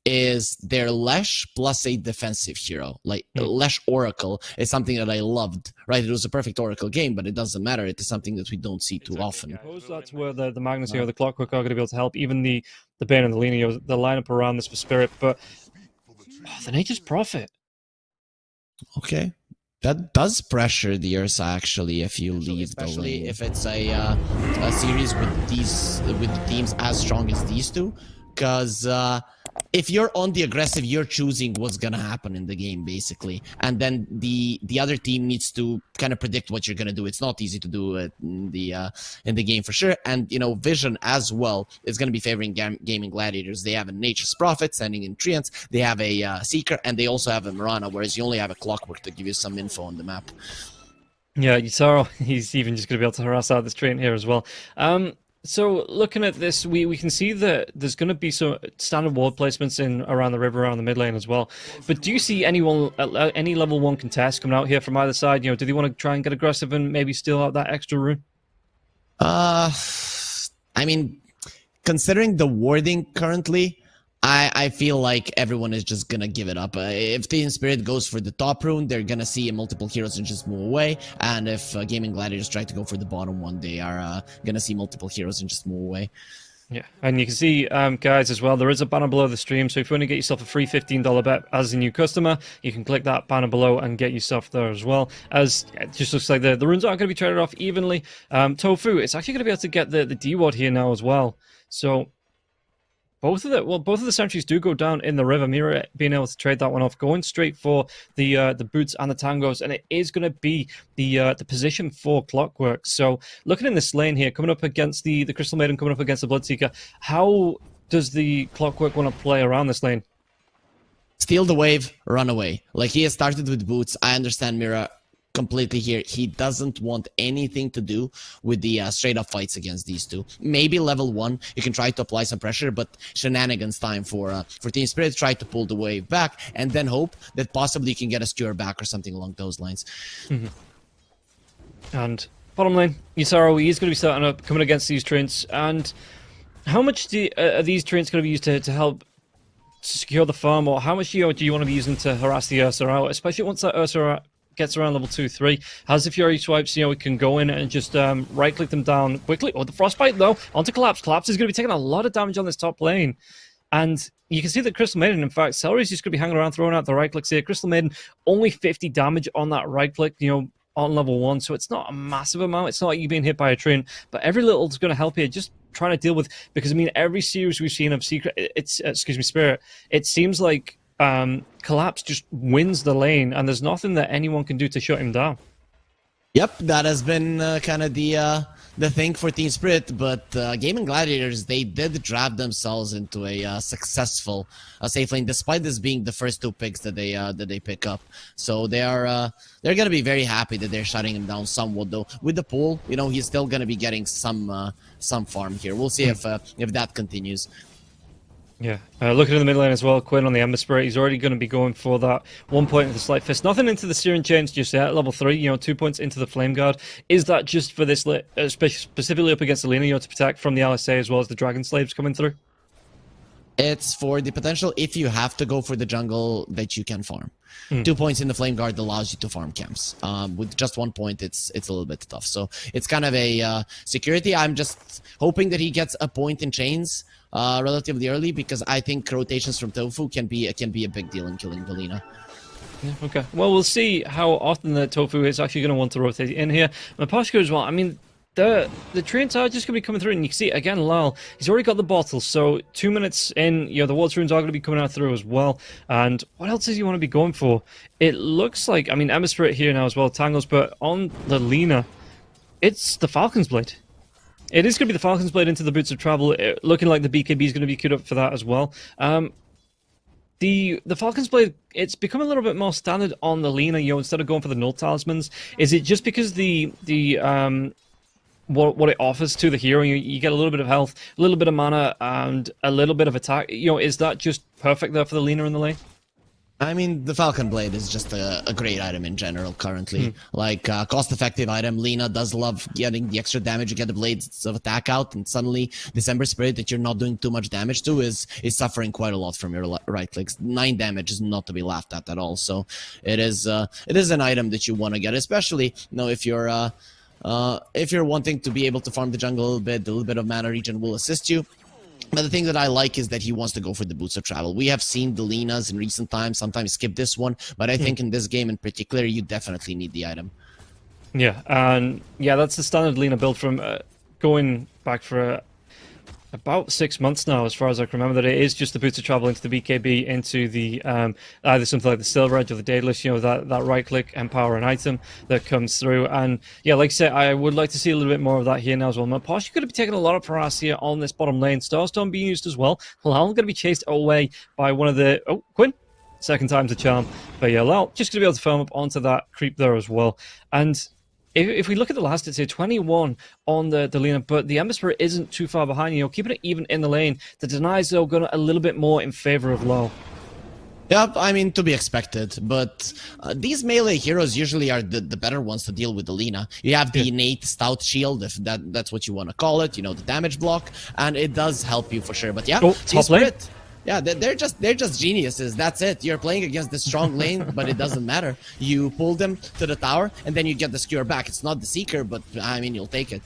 is their Lesh plus a defensive hero. Like Lesh Oracle is something that I loved, right? It was a perfect Oracle game, but it doesn't matter. It is something that we don't see too often. I suppose that's where the Magnus, the Clockwork are going to be able to help. Even the Bane and the Lena, the lineup around this for Spirit, but the Nature's Prophet. Okay. That does pressure the Ursa actually if you leave the lane. If it's a series with teams as strong as these two, because if you're on the aggressive, you're choosing what's gonna happen in the game basically, and then the other team needs to kind of predict what you're gonna do. It's not easy to do it in the game for sure. And you know, Vision as well is gonna be favoring Gaimin Gladiators. They have a Nature's Prophet sending in Treants. They have a Seeker, and they also have a Mirana, whereas you only have a Clockwork to give you some info on the map. Yeah, Yutaro, he's even just gonna be able to harass out this Treant here as well. So looking at this, we can see that there's going to be some standard ward placements in around the river, around the mid lane as well. But do you see anyone any level 1 contest coming out here from either side? You know, do they want to try and get aggressive and maybe steal out that extra rune? I mean, considering the warding currently, I feel like everyone is just gonna give it up. If Team Spirit goes for the top rune, they're gonna see multiple heroes and just move away. And if Gaimin Gladiators try to go for the bottom one, they are gonna see multiple heroes and just move away. Yeah, and you can see, guys, as well, there is a banner below the stream, so if you want to get yourself a free $15 bet as a new customer, you can click that banner below and get yourself there as well, as it just looks like the runes aren't going to be traded off evenly. Tofu, it's actually going to be able to get the D-Ward here now as well, so both of the sentries do go down in the river. Mira being able to trade that one off, going straight for the boots and the tangos, and it is going to be the position for Clockwork. So looking in this lane here, coming up against the Crystal Maiden, coming up against the Bloodseeker, how does the Clockwork want to play around this lane? Steal the wave, run away. Like he has started with boots. I understand Mira completely here. He doesn't want anything to do with the straight up fights against these two. Maybe level 1 you can try to apply some pressure, but shenanigans time for Team Spirit. Try to pull the wave back and then hope that possibly you can get a skewer back or something along those lines. And bottom lane, Yutaro, he is going to be starting up coming against these Treants. And how much are these Treants going to be used to help secure the farm, or how much do you want to be using to harass the Ursa out, especially once that Ursa gets around level 2-3. Has the Fury swipes, we can go in and just right-click them down quickly. Oh, the Frostbite, though, onto Collapse. Collapse is going to be taking a lot of damage on this top lane. And you can see that Crystal Maiden, in fact, Celery's just going to be hanging around, throwing out the right-clicks here. Crystal Maiden, only 50 damage on that right-click, on level 1, so it's not a massive amount. It's not like you being hit by a train, but every little is going to help here. Just trying to deal with, because, every series we've seen of Spirit, it seems like Collapse just wins the lane, and there's nothing that anyone can do to shut him down. Yep, that has been kind of the thing for Team Spirit, but Gaimin Gladiators, they did draft themselves into a successful safe lane, despite this being the first 2 picks that they pick up. So they're gonna be very happy that they're shutting him down somewhat, though. With the pool, he's still gonna be getting some farm here. We'll see if that continues. Yeah, looking in the mid lane as well, Quinn on the Ember Spirit, he's already going to be going for that 1 point of the Slight Fist. Nothing into the Searing Chains just yet, level 3, 2 points into the Flame Guard. Is that just for this, specifically up against Alina, to protect from the LSA as well as the Dragon Slaves coming through? It's for the potential, if you have to go for the jungle, that you can farm. 2 points in the Flame Guard allows you to farm camps. With just 1 point, it's a little bit tough. So it's kind of a security. I'm just hoping that he gets a point in chains relatively early, because I think rotations from Tofu can be a big deal in killing Belina. Yeah, okay. Well, we'll see how often the Tofu is actually going to want to rotate in here. Mapashko as well. The trains are just going to be coming through, and you can see, again, Lal, he's already got the bottle, so 2 minutes in, the Wards runes are going to be coming out through as well. And what else does he want to be going for? It looks like, Emma Spirit here now as well, Tangles, but on the Lina, it's the Falcon's Blade. It is going to be the Falcon's Blade into the Boots of Travel, looking like the BKB is going to be queued up for that as well. The Falcon's Blade, it's become a little bit more standard on the Lina, instead of going for the Null Talismans. Is it just because what it offers to the hero? You get a little bit of health, a little bit of mana, and a little bit of attack. Is that just perfect there for the Lina in the lane? I mean, the Falcon Blade is just a great item in general currently. Like, cost-effective item. Lina does love getting the extra damage. You get the blades of attack out, and suddenly December Spirit that you're not doing too much damage to is suffering quite a lot from your right clicks. 9 damage is not to be laughed at all. So it is an item that you want to get, especially if you're wanting to be able to farm the jungle a little bit of mana regen will assist you. But the thing that I like is that he wants to go for the Boots of Travel. We have seen the Linas in recent times sometimes skip this one, but I think in this game in particular, you definitely need the item. Yeah, and yeah, that's the standard Lina build from going back for about 6 months now, as far as I can remember, that it is just the Boots of Travel into the BKB, into the either something like the Silver Edge or the Daedalus, that right-click, empower an item that comes through. And yeah, like I said, I would like to see a little bit more of that here now as well. Posh, you're going to be taking a lot of harass here on this bottom lane. Starstorm being used as well. Lal going to be chased away by one of the... Oh, Quinn! Second time's a charm. But yeah, Lal just going to be able to farm up onto that creep there as well. And if we look at the last, it's a 21 on the Lina, but the Ember Spirit isn't too far behind. Keeping it even in the lane. The denies, though, going a little bit more in favor of Low. Yeah, I mean, to be expected, but these melee heroes usually are the better ones to deal with the Lina. You have the innate stout shield, if that's what you want to call it, the damage block, and it does help you for sure. But yeah, top lane. Yeah, they're just geniuses. That's it. You're playing against the strong lane, but it doesn't matter. You pull them to the tower, and then you get the skewer back. It's not the Seeker, but I mean, you'll take it.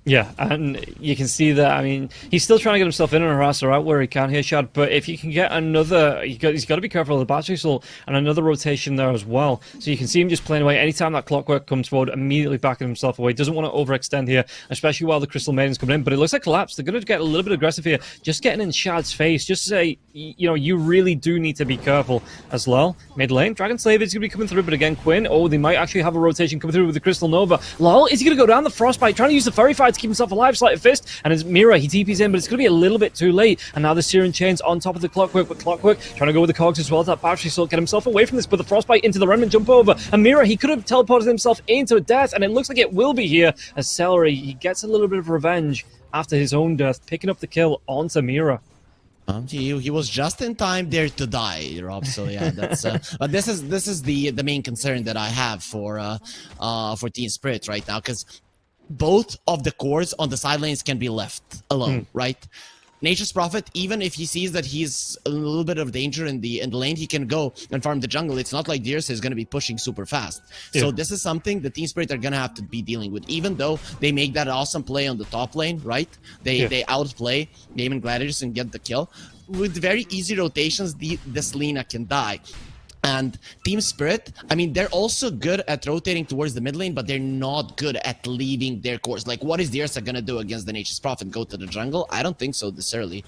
Yeah, and you can see that, I mean, he's still trying to get himself in and harass her out where he can here, Shad, but if you can get another, he's got to be careful of the battery soul and another rotation there as well. So you can see him just playing away. Anytime that clockwork comes forward, immediately backing himself away. Doesn't want to overextend here, especially while the Crystal Maiden's coming in, but it looks like Collapse. They're going to get a little bit aggressive here, just getting in Shad's face, just to say, you really do need to be careful as well. Mid lane, Dragon Slave is going to be coming through, but again, Quinn, they might actually have a rotation coming through with the Crystal Nova. Lol, is he going to go down the Frostbite, trying to use the Fairy Fire to keep himself alive? Sleight of Fist, and as Mira, he TP's in, but it's going to be a little bit too late. And now the Searing Chains on top of the Clockwork, but Clockwork trying to go with the Cogs as well. That battery soul, get himself away from this, but the Frostbite into the Remnant jump over. And Mira, he could have teleported himself into death, and it looks like it will be here as Celery, he gets a little bit of revenge after his own death, picking up the kill onto Mira. He was just in time there to die, Rob. So yeah, that's. But this is the main concern that I have for Team Spirit right now, because both of the cores on the side lanes can be left alone, right? Nature's Prophet, even if he sees that he's a little bit of danger in the lane, he can go and farm the jungle. It's not like Dirce is going to be pushing super fast. Yeah. So this is something the Team Spirit are going to have to be dealing with, even though they make that awesome play on the top lane, right? They outplay Gaimin Gladiators and get the kill. With very easy rotations, this Lina can die. And Team Spirit, I mean, they're also good at rotating towards the mid lane, but they're not good at leaving their course. Like, what is the Ursa gonna do against the Nature's Prophet? Go to the jungle? I don't think so this early.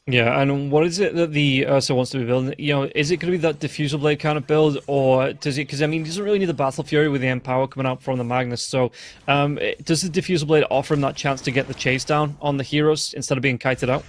Yeah, and what is it that the Ursa wants to be building? Is it going to be that Diffusal Blade kind of build, or does it? Because I mean, he doesn't really need the Battle Fury with the Empower coming out from the Magnus. So, does the Diffusal Blade offer him that chance to get the chase down on the heroes instead of being kited out?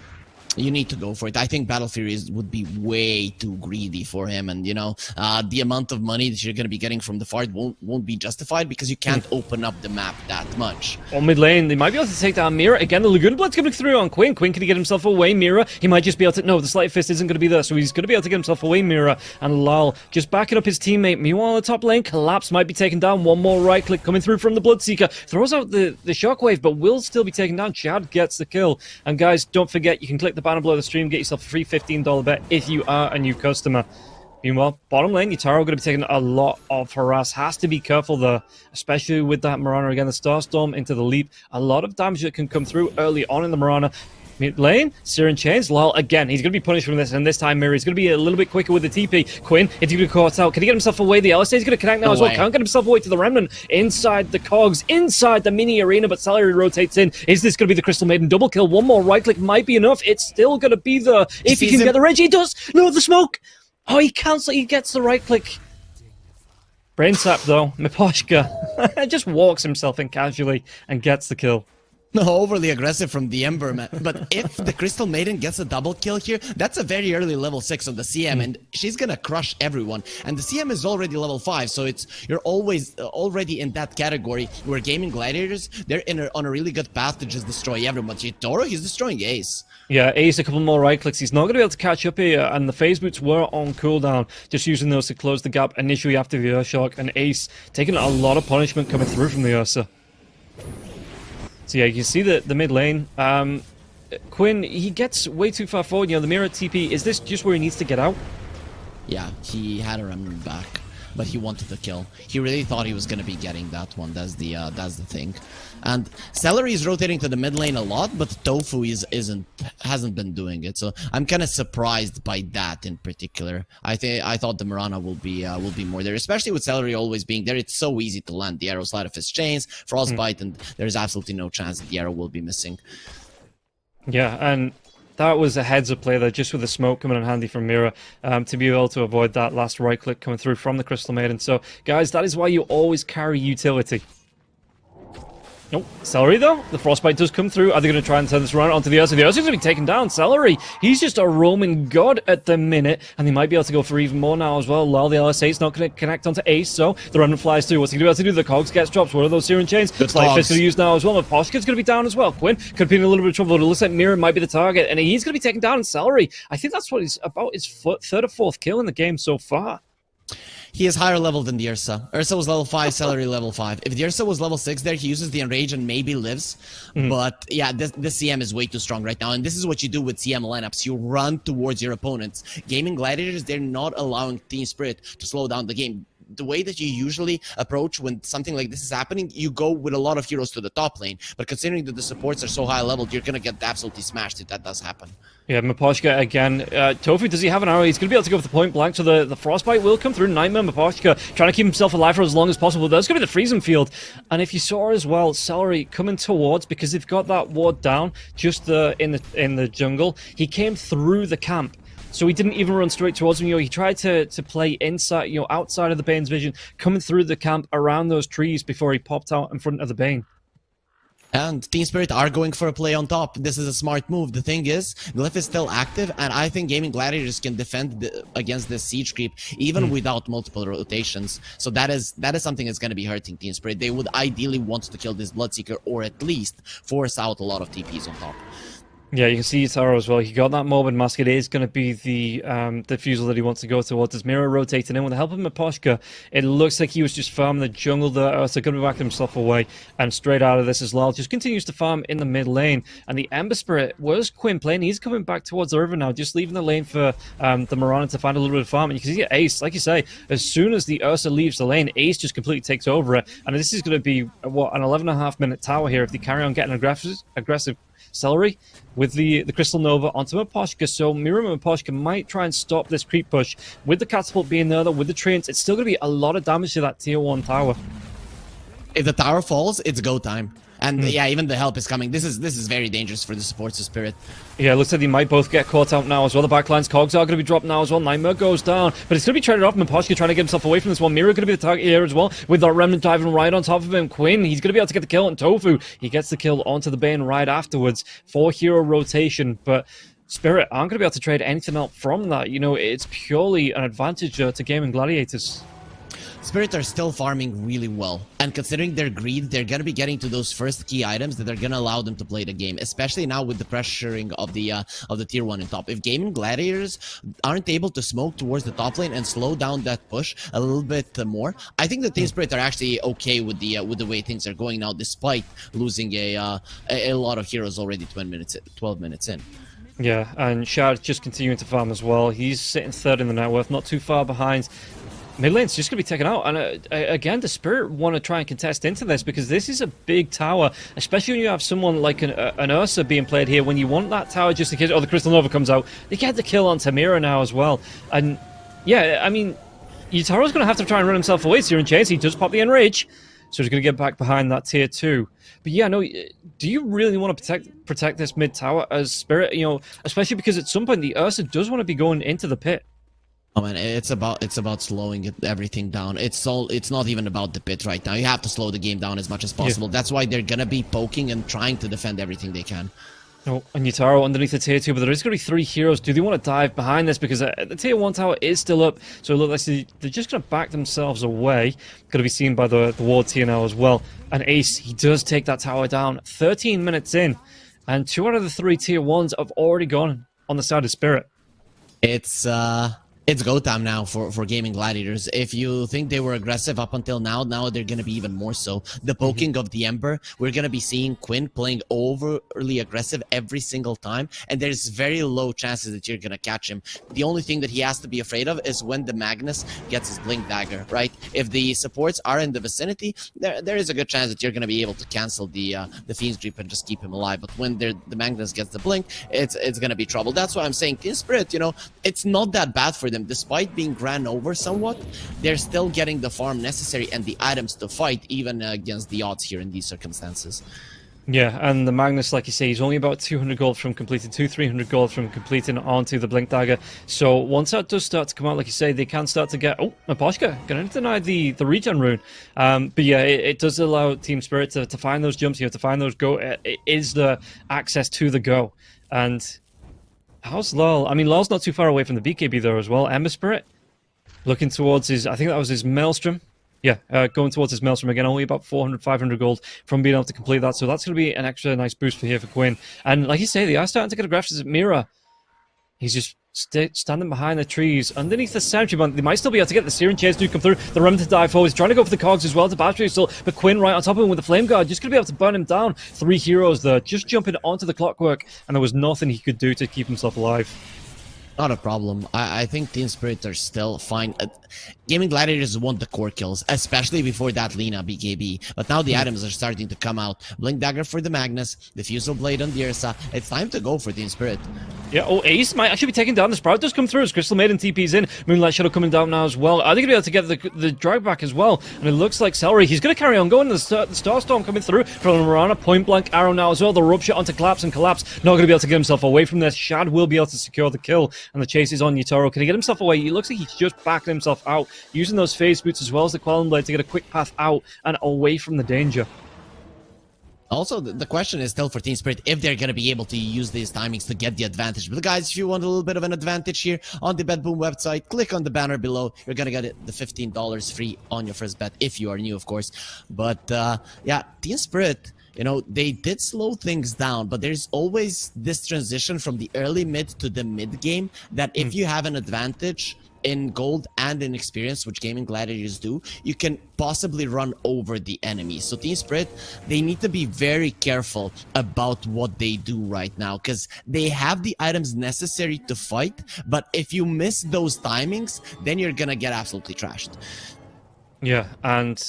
You need to go for it. I think Battle Fury would be way too greedy for him, and the amount of money that you're going to be getting from the Fard won't be justified because you can't open up the map that much. On mid lane, they might be able to take down Mira. Again, the Lagoon Blood's coming through on Quinn. Quinn, can he get himself away? Mira, he might just be able to... No, the Sleight Fist isn't going to be there, so he's going to be able to get himself away, Mira. And Lal just backing up his teammate. Meanwhile, on the top lane, Collapse might be taken down. One more right click coming through from the Bloodseeker. Throws out the Shockwave, but will still be taken down. Chad gets the kill. And guys, don't forget, you can click the banner below the stream, get yourself a free $15 bet if you are a new customer. Meanwhile, bottom lane, Yutaro going to be taking a lot of harass. Has to be careful there, especially with that Mirana. Again, the Starstorm into the leap. A lot of damage that can come through early on in the Mirana. Mid lane, Searing Chains, Lal, again, he's going to be punished from this, and this time Mira is going to be a little bit quicker with the TP. Quinn, is he going to caught out? Can he get himself away? The LSA is going to connect now as well. Can't get himself away to the Remnant. Inside the Cogs, inside the mini arena, but Salary rotates in. Is this going to be the Crystal Maiden double kill? One more right click might be enough. It's still going to be there. If he can get the Reg, he does! No, the smoke! Oh, he cancels, he gets the right click. Brain sap though, Miposhka just walks himself in casually and gets the kill. No, overly aggressive from the Ember, man. But if the Crystal Maiden gets a double kill here, that's a very early level 6 of the CM, and she's gonna crush everyone. And the CM is already level 5, so you're always already in that category where Gaimin Gladiators, they're on a really good path to just destroy everyone. Toro, he's destroying Ace. Yeah, Ace, a couple more right clicks. He's not going to be able to catch up here, and the phase boots were on cooldown, just using those to close the gap initially after the Earthshock, and Ace taking a lot of punishment coming through from the Ursa. So yeah, you can see the mid lane. Quinn, he gets way too far forward. You know, the mirror TP, is this just where he needs to get out? Yeah, he had a remnant back, but he wanted the kill. He really thought he was going to be getting that one. That's the thing. And Celery is rotating to the mid lane a lot, but Tofu hasn't been doing it. So I'm kind of surprised by that in particular. I thought the Mirana will be more there, especially with Celery always being there. It's so easy to land the arrows out of his chains, Frostbite, and there's absolutely no chance that the arrow will be missing. Yeah, and that was a heads-up play there, just with the smoke coming in handy from Mira, to be able to avoid that last right-click coming through from the Crystal Maiden. So, guys, that is why you always carry utility. Nope. Celery, though, the Frostbite does come through. Are they going to try and turn this around onto the Ursa? The Ursa's going to be taken down. Celery, he's just a roaming god at the minute, and they might be able to go for even more now as well. While the LS8's not going to connect onto Ace, so the Remnant flies through. What's he going to be able to do? The Cogs gets drops. What are those Searing Chains? Slight Fist going to use now as well. Maposhka's going to be down as well. Quinn could be in a little bit of trouble. It looks like Mira might be the target, and he's going to be taken down. And Celery, I think that's what he's about, his third or fourth kill in the game so far. He is higher level than the Ursa. Ursa was level 5, Celery level 5. If the Ursa was level 6 there, he uses the Enrage and maybe lives. But yeah, this CM is way too strong right now. And this is what you do with CM lineups. You run towards your opponents. Gaimin Gladiators, they're not allowing Team Spirit to slow down the game. The way that you usually approach when something like this is happening, you go with a lot of heroes to the top lane. But considering that the supports are so high leveled, you're going to get absolutely smashed if that does happen. Yeah, Maposhka again. Tofu, does he have an arrow? He's going to be able to go for the point blank, so the Frostbite will come through. Nightmare Maposhka trying to keep himself alive for as long as possible. There's going to be the freezing field. And if you saw as well, Celery coming towards, because they've got that ward down just in the jungle, he came through the camp. So he didn't even run straight towards him. You know, he tried to play inside, you know, outside of the Bane's vision, coming through the camp around those trees before he popped out in front of the Bane. And Team Spirit are going for a play on top. This is a smart move. The thing is, Glyph is still active, and I think Gaimin Gladiators can defend against this siege creep even without multiple rotations. So that is something that's going to be hurting Team Spirit. They would ideally want to kill this Bloodseeker, or at least force out a lot of TPs on top. Yeah, you can see Taro as well. He got that Morbid Mask. It is going to be the defusal that he wants to go towards. As Mira rotating in with the help of Maposhka, it looks like he was just farming the jungle there. So going to back himself away and straight out of this as well. Just continues to farm in the mid lane. And the Ember Spirit was Quinn playing. He's coming back towards the river now, just leaving the lane for the Mirana to find a little bit of farm. And you can see Ace, like you say, as soon as the Ursa leaves the lane, Ace just completely takes over it. And this is going to be, what, an 11.5 minute tower here if they carry on getting aggressive Celery with the Crystal Nova onto Maposhka. So Mira and Maposhka might try and stop this creep push. With the catapult being there, though, with the treants, it's still going to be a lot of damage to that tier 1 tower. If the tower falls, it's go time. And yeah, even the help is coming. This is very dangerous for the supports of Spirit. Yeah, it looks like they might both get caught out now as well. The backline's Cogs are going to be dropped now as well. Nightmare goes down, but it's going to be traded off. Maposhka trying to get himself away from this one. Mira going to be the target here as well, with that Remnant diving right on top of him. Quinn, he's going to be able to get the kill on Tofu. He gets the kill onto the Bane right afterwards for hero rotation, but Spirit aren't going to be able to trade anything out from that. You know, it's purely an advantage to Gaimin Gladiators. Spirit are still farming really well, and considering their greed, they're gonna be getting to those first key items that are gonna allow them to play the game, especially now with the pressuring of the tier 1 in top. If Gaimin Gladiators aren't able to smoke towards the top lane and slow down that push a little bit more, I think the Team Spirit are actually okay with the way things are going now, despite losing a lot of heroes already 12 minutes in. Yeah, and Shard just continuing to farm as well. He's sitting third in the net worth, not too far behind. Mid lane's just going to be taken out, and again, the Spirit want to try and contest into this, because this is a big tower, especially when you have someone like an Ursa being played here, when you want that tower just in case, the Crystal Nova comes out. They get the kill on Tamira now as well, and yeah, I mean, Yutaro's going to have to try and run himself away. Searing Chains, he does pop the Enrage, so he's going to get back behind that tier 2. But yeah, no, do you really want to protect this mid tower as Spirit, you know, especially because at some point the Ursa does want to be going into the pit? Oh man, it's about slowing everything down. It's not even about the pit right now. You have to slow the game down as much as possible. That's why they're gonna be poking and trying to defend everything they can. Oh, and Yutaro underneath the tier 2, but there is going to be 3 heroes. Do they want to dive behind this? Because the tier 1 tower is still up, so it looks like they're just going to back themselves away. Going to be seen by the ward tier now as well. And Ace, he does take that tower down 13 minutes in, and 2 out of the 3 tier 1s have already gone on the side of Spirit. It's go time now for Gaimin Gladiators. If you think they were aggressive up until now they're gonna be even more so. The poking of the Ember, we're gonna be seeing Quinn playing overly aggressive every single time, and there's very low chances that you're gonna catch him. The only thing that he has to be afraid of is when the Magnus gets his Blink Dagger, right? If the supports are in the vicinity, there is a good chance that you're gonna be able to cancel the Fiend's Grip and just keep him alive. But when the Magnus gets the Blink, it's gonna be trouble. That's why I'm saying Team Spirit, it's not that bad for them. Despite being ran over somewhat, they're still getting the farm necessary and the items to fight, even against the odds here in these circumstances. Yeah, and the Magnus, like you say, he's only about 200 gold from completing, 300 gold from completing onto the Blink Dagger. So once that does start to come out, like you say, they can start to get... Oh, Naposhka, going to deny the regen rune. But yeah, it does allow Team Spirit to find those jumps, to find those go. It is the access to the go. And how's Lol? I mean, Lol's not too far away from the BKB there as well. Ember Spirit, looking towards his... I think that was his Maelstrom. Yeah, going towards his Maelstrom again, only about 400, 500 gold from being able to complete that. So that's going to be an extra nice boost for Quinn. And like you say, they are starting to get aggressive at Mira. He's just standing behind the trees underneath the sentry, but they might still be able to get the Searing Chase to come through. The Remnant to dive forward. He's trying to go for the cogs as well to battery still, but Quinn right on top of him with the Flame Guard, just going to be able to burn him down. 3 heroes there, just jumping onto the Clockwork, and there was nothing he could do to keep himself alive. Not a problem. I think Team Spirit are still fine. Gaimin Gladiators want the core kills, especially before that Lina BKB. But now the items are starting to come out. Blink Dagger for the Magnus, the Fusel Blade on the Ursa. It's time to go for Team Spirit. Yeah, Ace might actually be taking down. The Sprout does come through as Crystal Maiden TP's in. Moonlight Shadow coming down now as well. Are they going to be able to get the drag back as well? And it looks like Celery, he's going to carry on going. The Starstorm coming through from Marana. Point blank arrow now as well. The Rupture onto Collapse, and Collapse not going to be able to get himself away from this. Shad will be able to secure the kill, and the chase is on Yutaro. Can he get himself away? He looks like he's just backing himself out, using those phase boots as well as the Quelling Blade to get a quick path out and away from the danger. Also, the question is still for Team Spirit if they're going to be able to use these timings to get the advantage. But guys, if you want a little bit of an advantage here on the Betboom website, click on the banner below. You're going to get the $15 free on your first bet if you are new, of course. But yeah, Team Spirit, they did slow things down, but there's always this transition from the early mid to the mid game that if you have an advantage in gold and in experience, which Gaimin Gladiators do, you can possibly run over the enemy. So Team Spirit, they need to be very careful about what they do right now, because they have the items necessary to fight, but if you miss those timings, then you're gonna get absolutely trashed. Yeah, and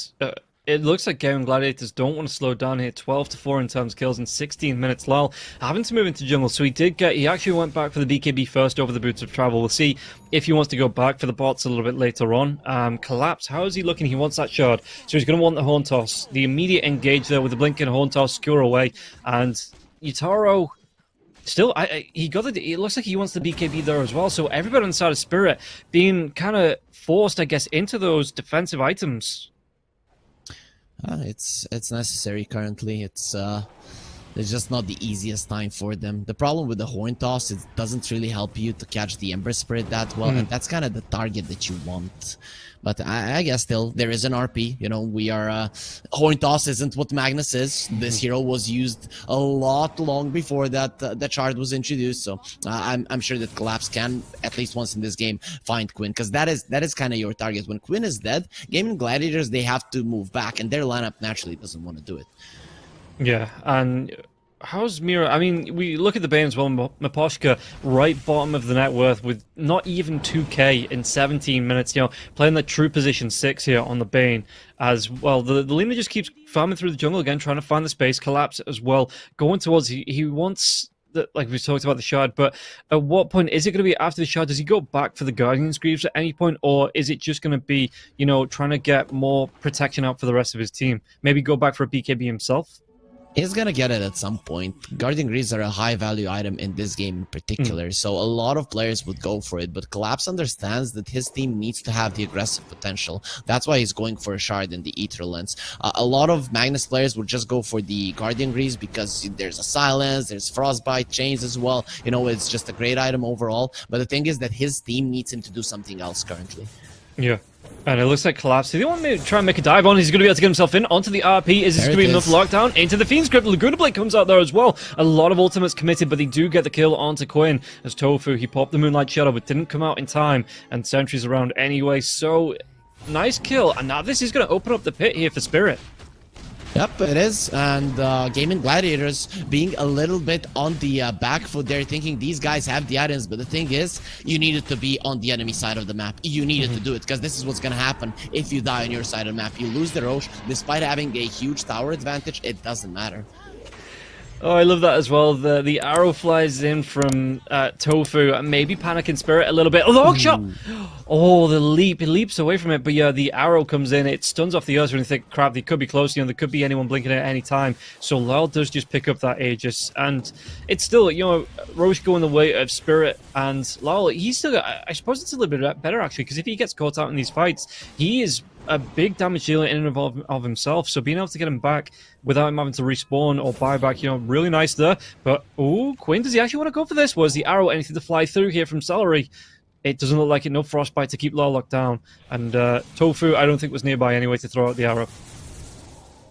it looks like Gaimin Gladiators don't want to slow down here. 12-4 in terms of kills in 16 minutes. Lal having to move into jungle, so he actually went back for the BKB first over the Boots of Travel. We'll see if he wants to go back for the bots a little bit later on. Collapse, how is he looking? He wants that shard, so he's going to want the Horn Toss. The immediate engage there with the blinking Horn Toss, secure away, and Yutaro... Still, it looks like he wants the BKB there as well, so everybody on the side of Spirit being kind of forced, I guess, into those defensive items. It's necessary currently. It's just not the easiest time for them. The problem with the Horn Toss, it doesn't really help you to catch the Ember Spirit that well, and that's kind of the target that you want. But I guess still, there is an RP. We are... Horn Toss isn't what Magnus is. This hero was used a lot long before that shard was introduced. So I'm sure that Collapse can, at least once in this game, find Quinn. Because that is kind of your target. When Quinn is dead, Gaimin Gladiators, they have to move back. And their lineup naturally doesn't want to do it. Yeah, and... How's Mira? I mean, we look at the Bane as well. Maposhka, right bottom of the net worth with not even 2k in 17 minutes. Playing that true position 6 here on the Bane as well. The Lina just keeps farming through the jungle again, trying to find the space. Collapse as well. Going towards, he wants... Like we talked about the shard, but at what point is it going to be after the shard? Does he go back for the Guardian's Greaves at any point, or is it just going to be, trying to get more protection out for the rest of his team? Maybe go back for a BKB himself? He's gonna get it at some point. Guardian Greaves are a high value item in this game in particular, so a lot of players would go for it, but Collapse understands that his team needs to have the aggressive potential. That's why he's going for a shard in the Ether Lens. A lot of Magnus players would just go for the Guardian Greaves because there's a silence, there's Frostbite, Chains as well. You know, it's just a great item overall, but the thing is that his team needs him to do something else currently. Yeah. And it looks like Collapse. Do they want me to try and make a dive on? He's going to be able to get himself in onto the RP. Is this going to be enough lockdown? Into the Fiend's Grip. Laguna Blade comes out there as well. A lot of ultimates committed, but they do get the kill onto Quinn. As Tofu, he popped the Moonlight Shadow, but didn't come out in time. And Sentry's around anyway. So, nice kill. And now this is going to open up the pit here for Spirit. Yep, it is, and Gaimin Gladiators being a little bit on the back foot there, thinking these guys have the items, but the thing is, you needed to be on the enemy side of the map. You needed to do it, because this is what's going to happen if you die on your side of the map. You lose the Roche, despite having a huge tower advantage, it doesn't matter. Oh, I love that as well. The arrow flies in from Tofu, maybe panicking Spirit a little bit. Oh, the hook shot! Oh, the leap. He leaps away from it, but yeah, the arrow comes in. It stuns off the Ursa, and you think, crap, they could be close. You know, there could be anyone blinking at any time. So Lyle does just pick up that Aegis, and it's still, you know, Roche going the way of Spirit, and Lyle, he's still, I suppose it's a little bit better, actually, because if he gets caught out in these fights, he is a big damage dealer in and of himself, so being able to get him back without him having to respawn or buy back, you know, really nice there. But, oh, Quinn, does he actually want to go for this? Was the arrow anything to fly through here from Celery? It doesn't look like it. No Frostbite to keep Law locked down. And Tofu, I don't think, was nearby anyway to throw out the arrow.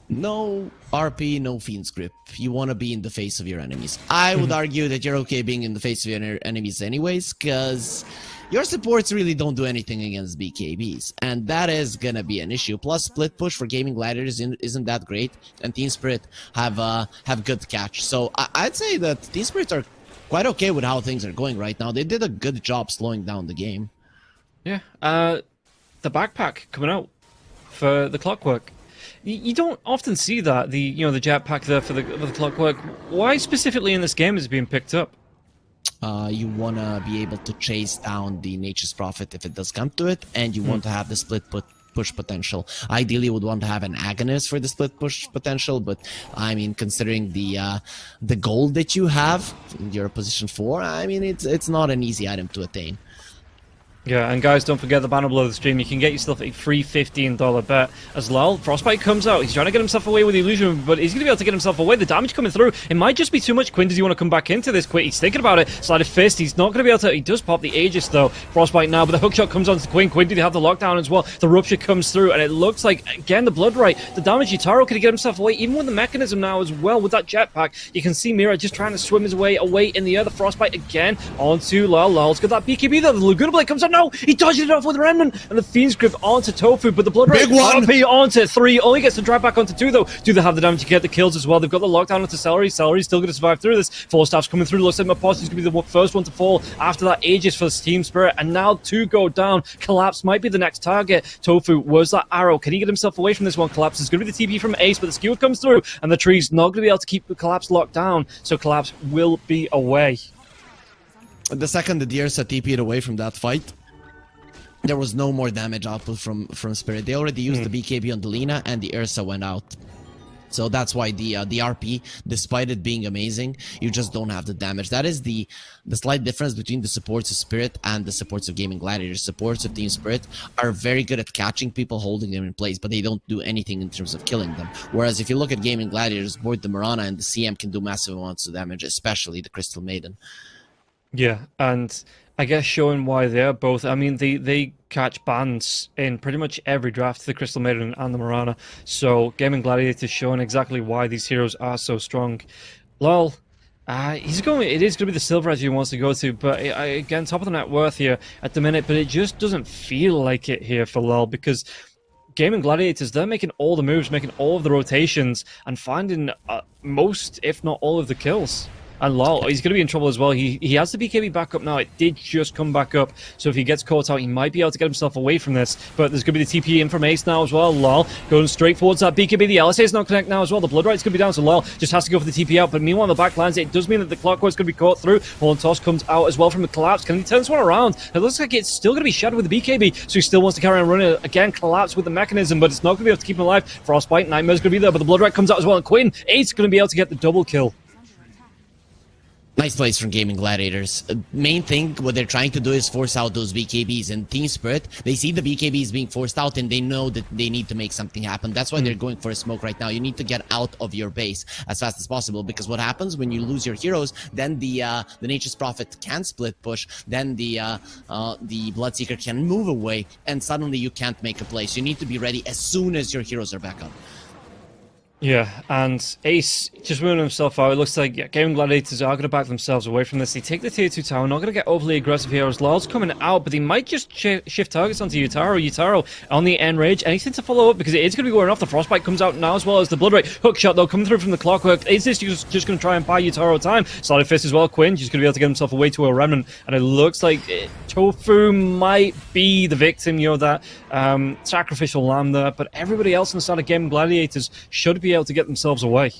No RP, no Fiend's Grip. You want to be in the face of your enemies. I would argue that you're okay being in the face of your enemies anyways, because your supports really don't do anything against BKBs, and that is gonna be an issue. Plus, split push for Gaimin Gladiators isn't that great, and Team Spirit have good catch. So I'd say that Team Spirit are quite okay with how things are going right now. They did a good job slowing down the game. Yeah, the backpack coming out for the Clockwork. You don't often see that, the jetpack there for the Clockwork. Why specifically in this game is it being picked up? You want to be able to chase down the Nature's Prophet if it does come to it, and you want to have the split push potential. Ideally, you would want to have an agonist for the split push potential, but I mean, considering the gold that you have, your position 4, I mean, it's not an easy item to attain. Yeah, and guys, don't forget the banner below the stream. You can get yourself a free $15 bet as well. Frostbite comes out. He's trying to get himself away with the illusion, but he's going to be able to get himself away. The damage coming through. It might just be too much. Quinn, does he want to come back into this quick? He's thinking about it. Sleight of fist. He's not going to be able to. He does pop the Aegis, though. Frostbite now, but the hookshot comes onto Quinn. Quinn, did he have the lockdown as well? The rupture comes through, and it looks like, again, the blood right. The damage. Yutaro, could he get himself away? Even with the mechanism now as well, with that jetpack, you can see Mira just trying to swim his way away in the air. The Frostbite again onto Lal. Lal's got that BKB there. The Laguna Blade comes out. No, he dodged it off with Remnant, and the Fiend's Grip onto Tofu, but the Blood Ray RP onto 3, only gets to drive back onto 2 though. Do they have the damage to get the kills as well? They've got the lockdown onto Celery. Celery's still going to survive through this. 4 staffs coming through. Looks like Mapossy's going to be the first one to fall after that Aegis for the Team Spirit, and now 2 go down. Collapse might be the next target. Tofu, where's that arrow? Can he get himself away from this one? Collapse is going to be the TP from Ace, but the skewer comes through, and the tree's not going to be able to keep the Collapse locked down, so Collapse will be away. The second the Ursa TP'd away from that fight, there was no more damage output from Spirit. They already used the BKB on the Lina, and the Ursa went out. So that's why the RP, despite it being amazing, you just don't have the damage. That is the slight difference between the supports of Spirit and the supports of Gaimin Gladiators. Supports of Team Spirit are very good at catching people, holding them in place, but they don't do anything in terms of killing them. Whereas if you look at Gaimin Gladiators, both the Mirana and the CM can do massive amounts of damage, especially the Crystal Maiden. Yeah, and I guess showing why they're both, I mean, they catch bans in pretty much every draft, the Crystal Maiden and the Mirana. So Gaimin Gladiators showing exactly why these heroes are so strong. Lol, it is going to be the silver edge he wants to go to, but again, top of the net worth here at the minute, but it just doesn't feel like it here for Lol, because Gaimin Gladiators, they're making all the moves, making all of the rotations, and finding most, if not all of the kills. And lol, he's going to be in trouble as well. He has the BKB back up now. It did just come back up. So if he gets caught out, he might be able to get himself away from this. But there's going to be the TP in from Ace now as well. Lol, going straight towards that BKB. The LSA is not connect now as well. The Blood Right's going to be down, so lol just has to go for the TP out. But meanwhile, the back lines, it does mean that the Clockwork's going to be caught through. Toss comes out as well from the collapse. Can he turn this one around? It looks like it's still going to be shadowed with the BKB. So he still wants to carry on running. Again, collapse with the mechanism, but it's not going to be able to keep him alive. Frostbite, Nightmare's going to be there, but the Blood Right comes out as well. And Quinn, Ace going to be able to get the double kill. Nice plays from Gaimin Gladiators. Main thing, what they're trying to do is force out those BKBs. And Team Spirit, they see the BKBs being forced out and they know that they need to make something happen. That's why they're going for a smoke right now. You need to get out of your base as fast as possible, because what happens when you lose your heroes, then the Nature's Prophet can split push, then the Bloodseeker can move away, and suddenly you can't make a play. So you need to be ready as soon as your heroes are back up. Yeah, and Ace just moving himself out. It looks like Gaimin Gladiators are going to back themselves away from this. They take the tier 2 tower, not going to get overly aggressive here as Lol's coming out, but they might just shift targets onto Yutaro. Yutaro on the end range, anything to follow up because it is going to be wearing off. The Frostbite comes out now as well as the Blood Right. Hook shot though, coming through from the Clockwork. Is this just going to try and buy Yutaro time? Solid Fist as well. Quinn just going to be able to get himself away to a Remnant, and it looks like Tofu might be the victim, that sacrificial lamb there, but everybody else on the side of Gaimin Gladiators should be able to get themselves away.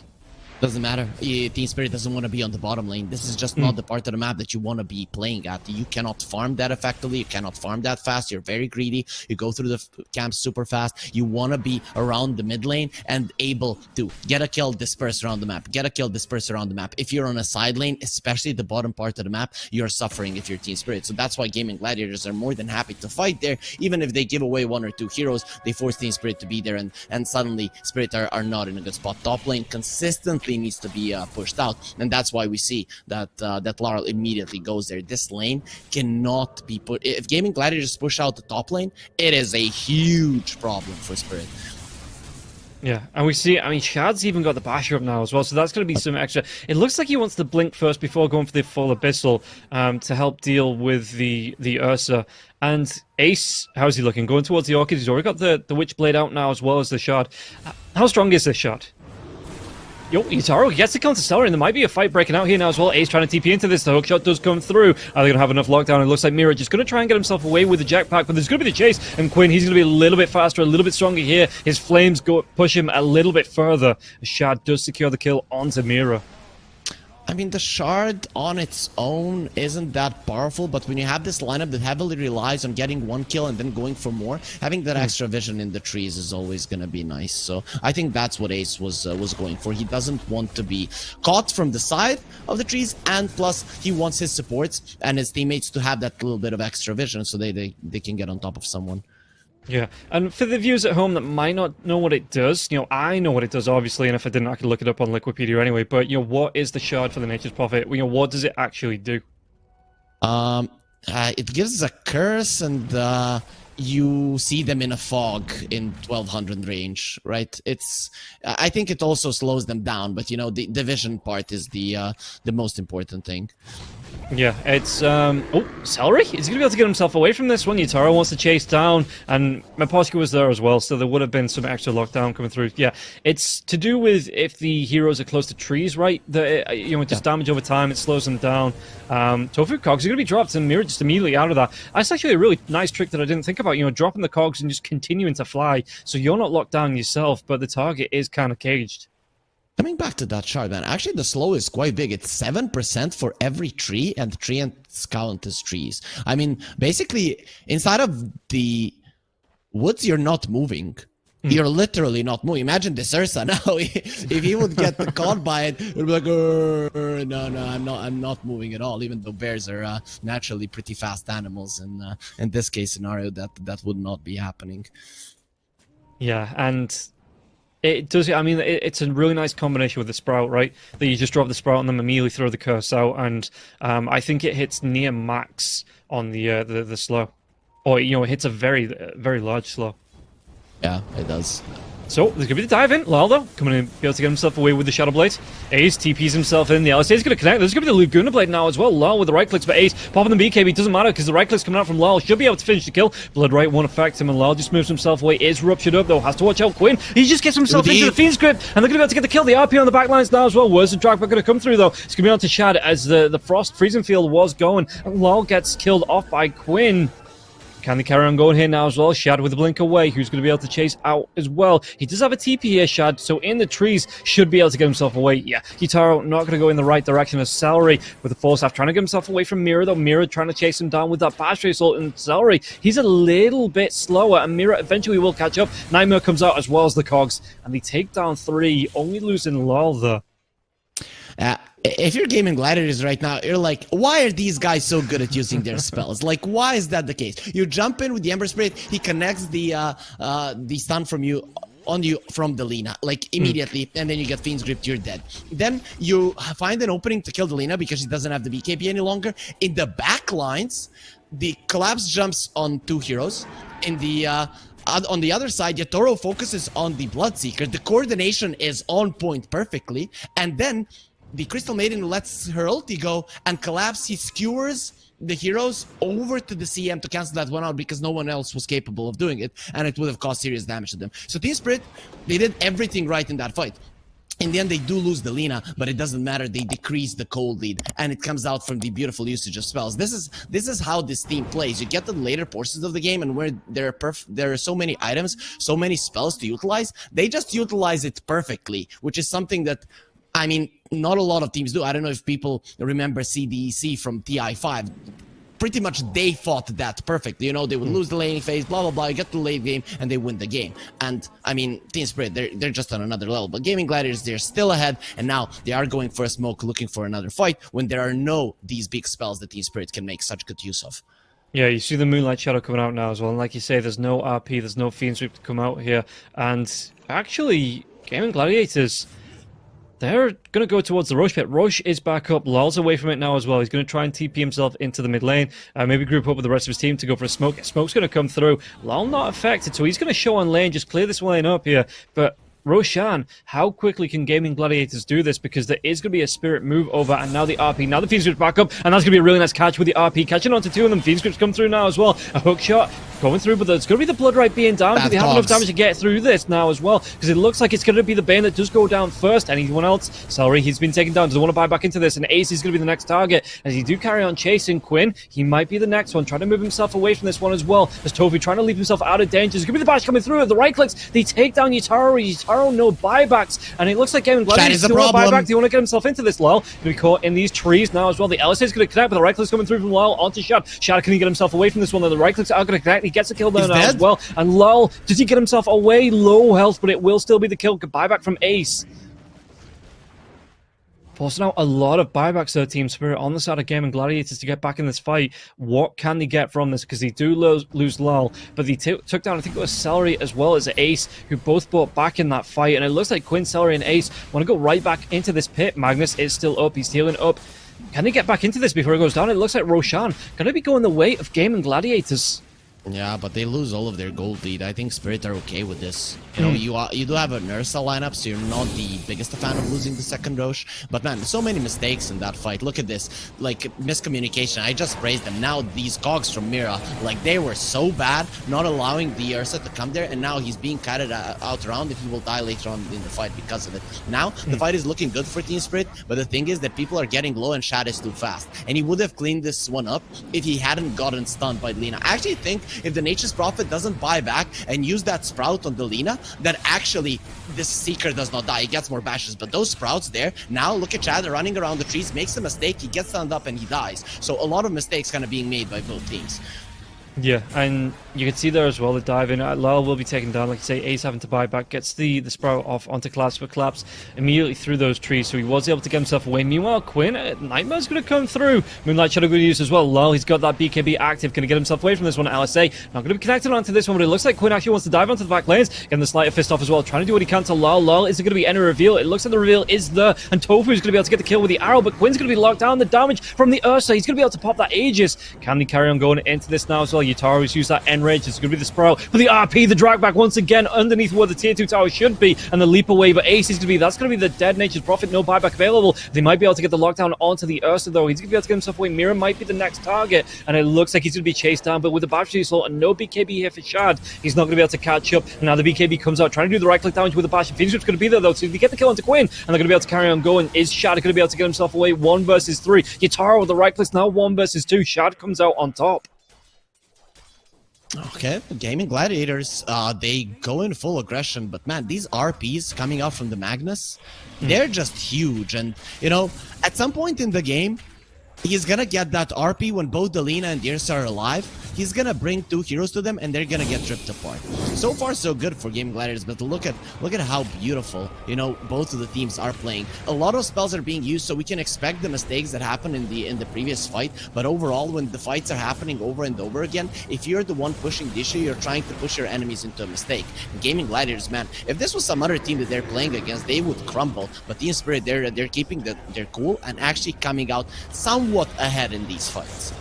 Doesn't matter. Team Spirit doesn't want to be on the bottom lane. This is just not the part of the map that you want to be playing at. You cannot farm that effectively. You cannot farm that fast. You're very greedy. You go through the camps super fast. You want to be around the mid lane and able to get a kill, disperse around the map. Get a kill, disperse around the map. If you're on a side lane, especially the bottom part of the map, you're suffering if you're Team Spirit. So that's why Gaimin Gladiators are more than happy to fight there. Even if they give away 1 or 2 heroes, they force Team Spirit to be there, and suddenly Spirit are not in a good spot. Top lane consistently needs to be pushed out, and that's why we see that that Laurel immediately goes there. This lane cannot be put. If Gaimin Gladiators push out the top lane, it is a huge problem for Spirit. Yeah, and we see, Shad's even got the Basher up now as well, so that's going to be some extra. It looks like he wants to blink first before going for the full Abyssal to help deal with the Ursa. And Ace, how's he looking? Going towards the Orchid, he's already got the Witchblade out now as well as the Shard. How strong is this Shard? Yo, Yutaro gets the counter stellar, and there might be a fight breaking out here now as well. Ace trying to TP into this. The hookshot does come through. Are they going to have enough lockdown? It looks like Mira just going to try and get himself away with the jetpack, but there's going to be the chase. And Quinn, he's going to be a little bit faster, a little bit stronger here. His flames push him a little bit further. Shad does secure the kill onto Mira. I mean, the Shard on its own isn't that powerful, but when you have this lineup that heavily relies on getting 1 kill and then going for more, having that extra vision in the trees is always going to be nice. So I think that's what Ace was going for. He doesn't want to be caught from the side of the trees, and plus he wants his supports and his teammates to have that little bit of extra vision so they can get on top of someone. Yeah, and for the viewers at home that might not know what it does, I know what it does, obviously, and if I didn't, I could look it up on Wikipedia anyway, but, what is the Shard for the Nature's Prophet? What does it actually do? It gives a curse, and you see them in a fog in 1200 range, right? I think it also slows them down, but, the vision part is the most important thing. Yeah, it's, oh, Celery? Is he going to be able to get himself away from this one? Yutaro wants to chase down, and Maposhka was there as well, so there would have been some extra lockdown coming through. Yeah, it's to do with if the heroes are close to trees, right? It does damage over time, it slows them down. Tofu cogs are going to be dropped, and Mira just immediately out of that. That's actually a really nice trick that I didn't think about, dropping the cogs and just continuing to fly, so you're not locked down yourself, but the target is kind of caged. Coming back to that Shard, man, actually the slow is quite big. It's 7% for every tree, and tree ants count as trees. I mean, basically, inside of the woods, you're not moving. You're literally not moving. Imagine this Ursa now. If he would get caught by it, it would be like, no, I'm not moving at all. Even though bears are naturally pretty fast animals, and in this case scenario, that would not be happening. Yeah, and it does. It's a really nice combination with the Sprout, right? That you just drop the Sprout and then immediately throw the curse out, and I think it hits near max on the slow, or it hits a very very large slow. Yeah, it does. So, there's going to be the dive in. Lal, though, coming in, be able to get himself away with the Shadow Blade. Ace TPs himself in. The LSA is going to connect. There's going to be the Laguna Blade now as well. Lal with the right clicks, but Ace popping the BKB. Doesn't matter because the right clicks coming out from Lal. Should be able to finish the kill. Blood Right won't affect him, and Lal just moves himself away. Is ruptured up, though. Has to watch out Quinn. He just gets himself into the Fiend's Grip, and they're going to be able to get the kill. The RP on the back lines now as well. Where's the drag back going to come through, though? It's going to be on to Shad as the Frost freezing field was going, and Lal gets killed off by Quinn. Can they carry on going here now as well? Shad with the blink away, who's going to be able to chase out as well. He does have a TP here, Shad, so in the trees, should be able to get himself away. Yeah, Yutaro not going to go in the right direction as Celery with the Force Staff, trying to get himself away from Mira, though. Mira trying to chase him down with that Bash Assault, and Celery, he's a little bit slower, and Mira eventually will catch up. Nightmare comes out as well as the Cogs, and they take down 3, only losing Lal there. If you're Gaimin Gladiators right now, you're like, why are these guys so good at using their spells? Like, why is that the case? You jump in with the Ember Spirit, he connects the stun from you on you from the Lina, like immediately, and then you get Fiend's Grip, you're dead. Then you find an opening to kill the Lina because she doesn't have the BKB any longer. In the back lines, the Collapse jumps on 2 heroes. In the on the other side, Yatoro focuses on the Bloodseeker. The coordination is on point perfectly, and then the Crystal Maiden lets her ulti go, and Collapse, he skewers the heroes over to the CM to cancel that one out because no one else was capable of doing it, and it would have caused serious damage to them. So Team Spirit, they did everything right in that fight. In the end, they do lose the Lina, but it doesn't matter. They decrease the cold lead, and it comes out from the beautiful usage of spells. This is how this team plays. You get to the later portions of the game, and where there are so many items, so many spells to utilize, they just utilize it perfectly, which is something that, I mean, not a lot of teams do. I don't know if people remember CDEC from TI5. Pretty much they fought that perfectly. You know, they would lose the laning phase, blah, blah, blah. You get to the late game, and they win the game. And, I mean, Team Spirit, they're just on another level. But Gaimin Gladiators, they're still ahead, and now they are going for a smoke, looking for another fight, when there are these big spells that Team Spirit can make such good use of. Yeah, you see the Moonlight Shadow coming out now as well. And like you say, there's no RP, there's no Fiend Sweep to come out here. And actually, Gaimin Gladiators, they're going to go towards the Roche pit. Roche is back up. Lal's away from it now as well. He's going to try and TP himself into the mid lane. Maybe group up with the rest of his team to go for a smoke. Smoke's going to come through. Lal not affected, so he's going to show on lane, just clear this lane up here. But Roshan, how quickly can Gaimin Gladiators do this? Because there is going to be a spirit move over, and now the RP, now the Fiend Script's back up, and that's going to be a really nice catch with the RP, catching onto 2 of them. Fiend Scripts come through now as well. A hook shot going through, but there's going to be the Blood Right being down. Do they have enough damage to get through this now as well? Because it looks like it's going to be the Bane that does go down first. Anyone else? Celery, he's been taken down. Doesn't want to buy back into this, and Ace is going to be the next target. As he do carry on chasing Quinn, he might be the next one, trying to move himself away from this one as well. As Tofu trying to leave himself out of danger. There's going to be the bash coming through. The right clicks, they take down Yutaro. Yutaro, no buybacks, and it looks like Gaimin Gladiators still want to buy back. Do you want to get himself into this? Lal going to be caught in these trees now as well. The LSA is going to connect, but the right clicks coming through from Lal onto Shad. Shad, can he get himself away from this one? The right clicks are going to connect. He gets a kill there now as well. And Lal, does he get himself away? Low health, but it will still be the kill. Good buyback from Ace. Forcing out a lot of buybacks there, Team Spirit, on the side of Gaimin Gladiators to get back in this fight. What can they get from this? Because they do lose Lal, but they took down, I think it was Celery as well as Ace, who both brought back in that fight. And it looks like Quinn, Celery, and Ace want to go right back into this pit. Magnus is still up. He's healing up. Can they get back into this before it goes down? It looks like Roshan going to be going the way of Gaimin Gladiators. Yeah, but they lose all of their gold lead. I think Spirit are okay with this. You know, you do have a Nursa lineup, so you're not the biggest fan of losing the second Roche. But man, so many mistakes in that fight. Look at this, like miscommunication. I just praised them. Now these cogs from Mira, like they were so bad, not allowing the Ursa to come there, and now he's being carried out around, and he will die later on in the fight because of it. Now the fight is looking good for Team Spirit, but the thing is that people are getting low and Shad is too fast, and he would have cleaned this one up if he hadn't gotten stunned by Lina. I actually think if the Nature's Prophet doesn't buy back and use that sprout on the Lina, that actually this Seeker does not die. He gets more bashes, but those sprouts there, now look at Chad running around the trees, makes a mistake, he gets stunned up and he dies. So a lot of mistakes kind of being made by both teams. Yeah, and you can see there as well the dive in. Lal will be taken down, like you say. Ace having to buy back, gets the Sprout off onto Collapse, but Collapse immediately through those trees, so he was able to get himself away. Meanwhile, Quinn, Nightmare's going to come through. Moonlight Shadow good use as well. Lal, he's got that BKB active, going to get himself away from this one. LSA not going to be connected onto this one, but it looks like Quinn actually wants to dive onto the back lanes, getting the Slighter Fist off as well, trying to do what he can to Lal. Lal, is it going to be any reveal? It looks like the reveal is there, and Tofu's going to be able to get the kill with the arrow, but Quinn's going to be locked down. The damage from the Ursa, he's going to be able to pop that Aegis. Can he carry on going into this now as well? well. Yutaro's used that enrage. It's going to be the Sprout. But the RP, the drag back once again underneath where the tier 2 tower should be. And the leap away. But Ace is going to be, that's going to be the dead Nature's Prophet. No buyback available. They might be able to get the lockdown onto the Ursa though. He's going to be able to get himself away. Mira might be the next target. And it looks like he's going to be chased down. But with the battery assault and no BKB here for Shad, he's not going to be able to catch up. And now the BKB comes out trying to do the right click damage with the bash. Phoenix Whip's going to be there though. So they get the kill onto Quinn. And they're going to be able to carry on going. Is Shad going to be able to get himself away? 1 versus 3. Yutaro with the right clicks now. 1 versus 2. Shad comes out on top. Okay, Gaimin Gladiators, they go in full aggression, but man, these RPs coming out from the Magnus, they're just huge. And, you know, at some point in the game, he's gonna get that RP when both Delina and Dirsa are alive. He's gonna bring 2 heroes to them, and they're gonna get ripped apart. So far, so good for Gaimin Gladiators, but look at how beautiful, you know, both of the teams are playing. A lot of spells are being used, so we can expect the mistakes that happened in the previous fight. But overall, when the fights are happening over and over again, if you're the one pushing the issue, you're trying to push your enemies into a mistake. Gaimin Gladiators, man, if this was some other team that they're playing against, they would crumble. But Team Spirit, they're keeping their cool and actually coming out somewhat ahead in these fights.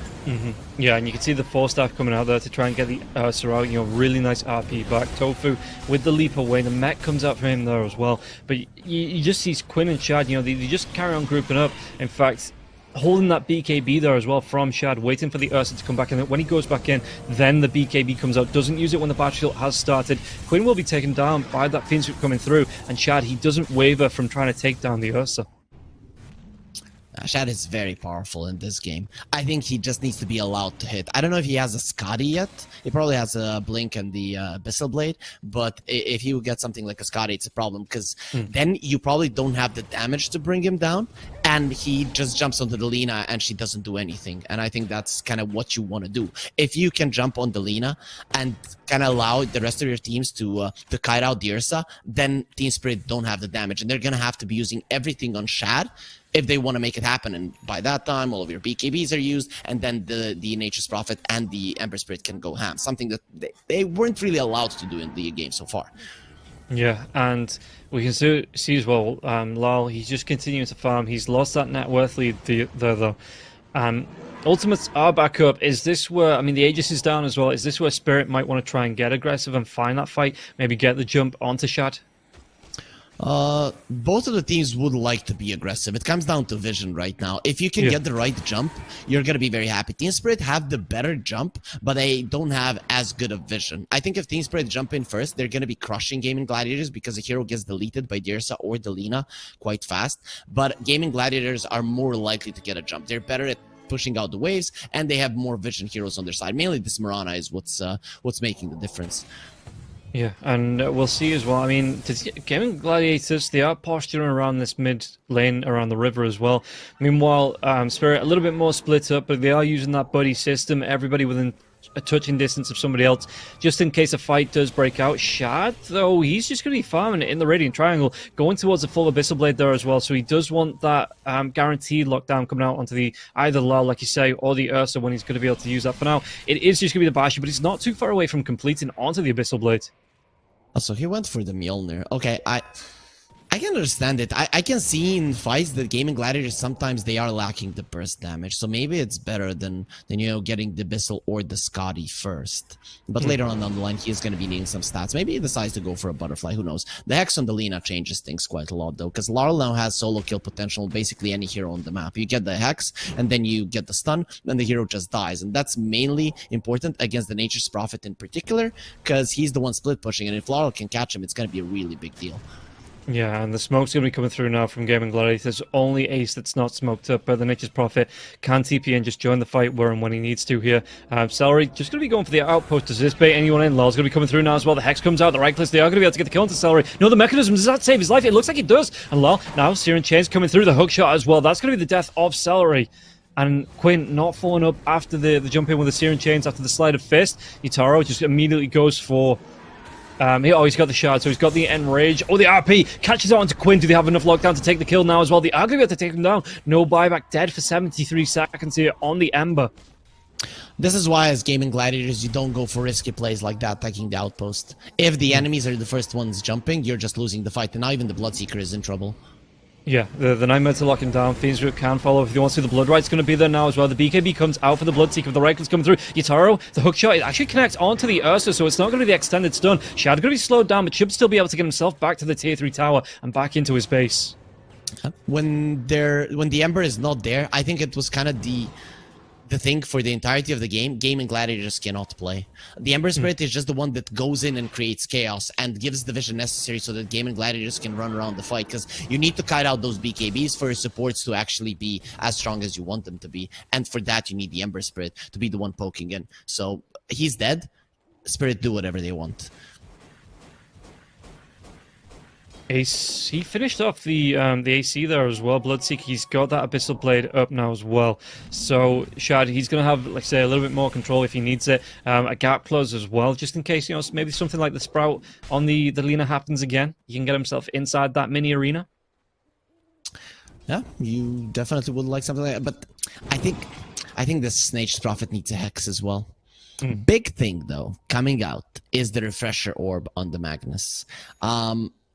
Yeah, and you can see the 4-staff coming out there to try and get the Ursa out. You know, really nice RP back. Tofu with the leap away. The mech comes out from him there as well. But you just see Quinn and Shad, you know, they just carry on grouping up. In fact, holding that BKB there as well from Shad, waiting for the Ursa to come back in. When he goes back in, then the BKB comes out. Doesn't use it when the battlefield has started. Quinn will be taken down by that Phoenix Whip coming through. And Shad, he doesn't waver from trying to take down the Ursa. Shad is very powerful in this game. I think he just needs to be allowed to hit. I don't know if he has a Scotty yet. He probably has a Blink and the Abyssal Blade, but if he would get something like a Scotty, it's a problem, because then you probably don't have the damage to bring him down, and he just jumps onto the Lina and she doesn't do anything. And I think that's kind of what you want to do. If you can jump on the Lina and kind of allow the rest of your teams to kite out the Ursa, then Team Spirit don't have the damage, and they're going to have to be using everything on Shad if they want to make it happen. And by that time, all of your BKBs are used, and then the Nature's Prophet and the Ember Spirit can go ham. Something that they weren't really allowed to do in the game so far. Yeah, and we can see as well, Lal, he's just continuing to farm. He's lost that net worth lead there, though. Ultimates are back up. Is this where, I mean, the Aegis is down as well. Is this where Spirit might want to try and get aggressive and find that fight? Maybe get the jump onto Shad? Both of the teams would like to be aggressive. It comes down to vision right now. If you can get the right jump, you're going to be very happy. Team Spirit have the better jump, but they don't have as good of vision. I think if Team Spirit jump in first, they're going to be crushing Gaimin Gladiators, because the hero gets deleted by Dirsa or Delina quite fast. But Gaimin Gladiators are more likely to get a jump. They're better at pushing out the waves, and they have more vision heroes on their side. Mainly this Mirana is what's making the difference. Yeah, and we'll see as well. I mean, Gaimin Gladiators, they are posturing around this mid lane around the river as well. Meanwhile, Spirit a little bit more split up, but they are using that buddy system. Everybody within a touching distance of somebody else, just in case a fight does break out. Shad, though, he's just going to be farming it in the Radiant Triangle, going towards the full Abyssal Blade there as well. So he does want that guaranteed lockdown coming out onto the either Lal, like you say, or the Ursa, when he's going to be able to use that. For now, it is just going to be the Bashi, but he's not too far away from completing onto the Abyssal Blade. So he went for the Mjolnir. Okay, I can understand it. I can see in fights that Gaimin Gladiators sometimes they are lacking the burst damage. So maybe it's better than you know, getting the Abyssal or the Scotty first. But later on down the line, he is going to be needing some stats. Maybe he decides to go for a butterfly. Who knows? The Hex on the Lina changes things quite a lot though, because Larl now has solo kill potential basically any hero on the map. You get the Hex, and then you get the stun, and the hero just dies. And that's mainly important against the Nature's Prophet in particular, because he's the one split pushing, and if Larl can catch him, it's going to be a really big deal. Yeah, and the smoke's going to be coming through now from Gaimin Gladiators. Only Ace that's not smoked up, but the Nature's Prophet can TP and just join the fight where and when he needs to here. Celery just going to be going for the outpost. Does this bait anyone in? Lal's going to be coming through now as well. The Hex comes out, the right clicks. They are going to be able to get the kill into Celery. No, the mechanism, does that save his life? It looks like it does. And Lal, now Searing Chains coming through, the hook shot as well. That's going to be the death of Celery. And Quinn not following up after the jump in with the Searing Chains after the Slide of Fist. Yutaro just immediately goes for... he's got the shard, so he's got the enrage. Oh, the RP catches on to Quinn. Do they have enough lockdown to take the kill now as well? They are going to be able to take him down. No buyback, dead for 73 seconds here on the Ember. This is why, as Gaimin Gladiators, you don't go for risky plays like that, taking the outpost. If the enemies are the first ones jumping, you're just losing the fight, and now even the Bloodseeker is in trouble. Yeah, the Nightmare to lock him down. Fiend's Root can follow if he wants to. The Blood Right's going to be there now as well. The BKB comes out for the Bloodseeker. The right clicks coming through. Yataro, the hook shot, it actually connects onto the Ursa, so it's not going to be the extended stun. Shad going to be slowed down, but should still be able to get himself back to the tier 3 tower and back into his base. When the Ember is not there, I think it was kind of the thing for the entirety of the game. Gaimin Gladiators cannot play. The Ember Spirit is just the one that goes in and creates chaos and gives the vision necessary so that Gaimin Gladiators can run around the fight, because you need to kite out those BKBs for your supports to actually be as strong as you want them to be, and for that you need the Ember Spirit to be the one poking in. So he's dead. Spirit do whatever they want. Ace, he finished off the AC there as well. Bloodseeker, he's got that Abyssal Blade up now as well. So Shad, he's going to have, like I say, a little bit more control if he needs it. A gap close as well, just in case, you know, maybe something like the Sprout on the Lina happens again. He can get himself inside that mini arena. Yeah, you definitely would like something like that. But I think the Snake's Prophet needs a Hex as well. Big thing, though, coming out is the Refresher Orb on the Magnus.